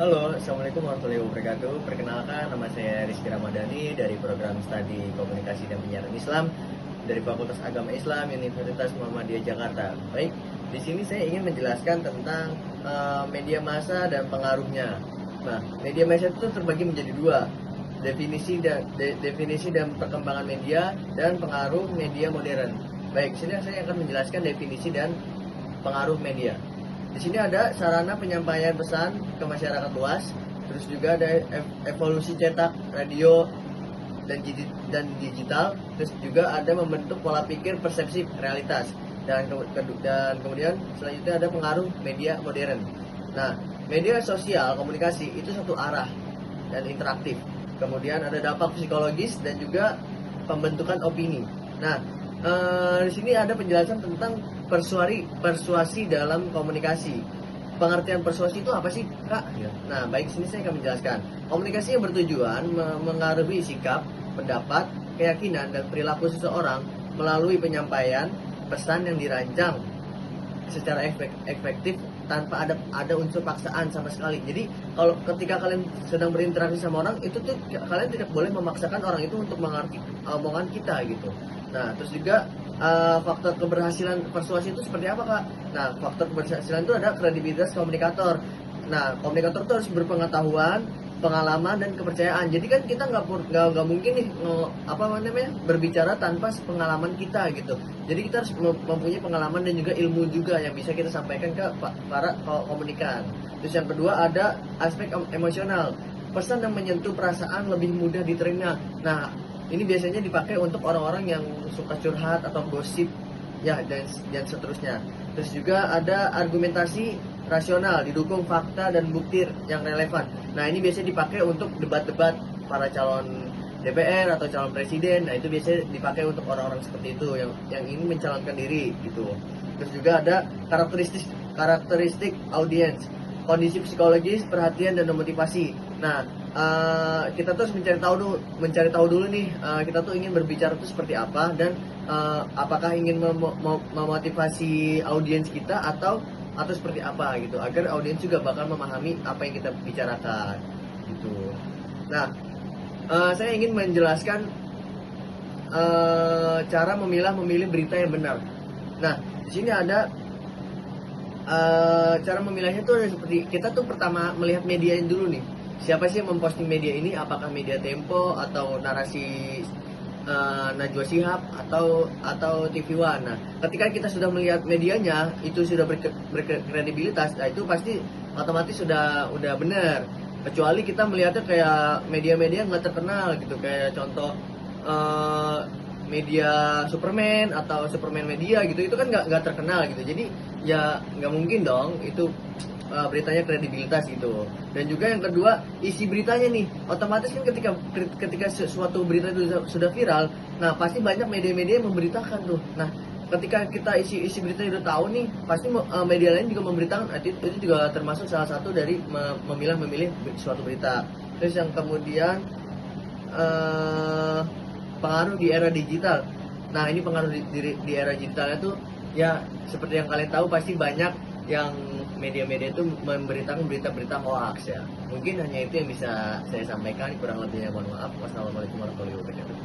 Halo, Assalamualaikum warahmatullahi wabarakatuh. Perkenalkan, nama saya Rizky Ramadhani dari program Studi Komunikasi dan Penyiaran Islam dari Fakultas Agama Islam Universitas Muhammadiyah Jakarta. Baik, di sini saya ingin menjelaskan tentang media massa dan pengaruhnya. Nah, media massa itu terbagi menjadi dua, definisi dan perkembangan media dan pengaruh media modern. Baik, sini saya akan menjelaskan definisi dan pengaruh media. Di sini ada sarana penyampaian pesan ke masyarakat luas, terus juga ada evolusi cetak, radio, dan digital, terus juga ada membentuk pola pikir persepsi realitas, dan kemudian selanjutnya ada pengaruh media modern. Nah, media sosial komunikasi itu satu arah dan interaktif. Kemudian ada dampak psikologis dan juga pembentukan opini. Nah, di sini ada penjelasan tentang persuasi dalam komunikasi. Pengertian persuasi itu apa sih, Kak? Ya. Nah, baik, sini saya akan menjelaskan. Komunikasi yang bertujuan mengaruhi sikap, pendapat, keyakinan, dan perilaku seseorang melalui penyampaian pesan yang dirancang secara efektif tanpa ada unsur paksaan sama sekali. Jadi kalau ketika kalian sedang berinteraksi sama orang itu tuh kalian tidak boleh memaksakan orang itu untuk mengerti omongan kita gitu. Nah, terus juga faktor keberhasilan persuasi itu seperti apa, Kak? Nah, faktor keberhasilan itu ada kredibilitas komunikator. Nah, komunikator itu harus berpengetahuan, pengalaman, dan kepercayaan. Jadi kan kita nggak mungkin nih berbicara tanpa pengalaman kita gitu. Jadi kita harus mempunyai pengalaman dan juga ilmu juga yang bisa kita sampaikan ke para komunikan. Terus yang kedua ada aspek emosional. Pesan yang menyentuh perasaan lebih mudah diterima. Nah, ini biasanya dipakai untuk orang-orang yang suka curhat atau gosip, ya, dan seterusnya. Terus juga ada argumentasi rasional, didukung fakta dan bukti yang relevan. Nah, ini biasanya dipakai untuk debat-debat para calon DPR atau calon presiden. Nah, itu biasanya dipakai untuk orang-orang seperti itu yang ingin mencalonkan diri gitu. Terus juga ada karakteristik audiens, kondisi psikologis, perhatian, dan motivasi. Nah, kita tuh harus mencari tahu dulu nih, kita tuh ingin berbicara tuh seperti apa, dan apakah ingin memotivasi audiens kita atau seperti apa gitu, agar audiens juga bakal memahami apa yang kita bicarakan gitu. Nah, saya ingin menjelaskan cara memilih berita yang benar. Nah, di sini ada cara memilihnya tuh ada seperti kita tuh pertama melihat medianya dulu nih. Siapa sih yang memposting media ini? Apakah media Tempo atau narasi Najwa Shihab atau TV One. Nah, ketika kita sudah melihat medianya itu sudah berkredibilitas, nah itu pasti otomatis udah benar. Kecuali kita melihatnya kayak media-media nggak terkenal gitu, kayak contoh media Superman atau Superman Media gitu, itu kan nggak terkenal gitu. Jadi ya nggak mungkin dong itu beritanya kredibilitas gitu. Dan juga yang kedua, isi beritanya nih, otomatis kan ketika suatu berita itu sudah viral, nah pasti banyak media-media yang memberitakan tuh. Nah, ketika kita isi beritanya udah tahu nih, pasti media lain juga memberitakan. Itu juga termasuk salah satu dari memilih suatu berita. Terus yang kemudian pengaruh di era digital. Nah, ini pengaruh di era digitalnya tuh ya seperti yang kalian tahu, pasti banyak yang media-media itu memberitakan berita-berita hoax ya. Mungkin hanya itu yang bisa saya sampaikan, kurang lebihnya mohon maaf. Wassalamualaikum warahmatullahi wabarakatuh.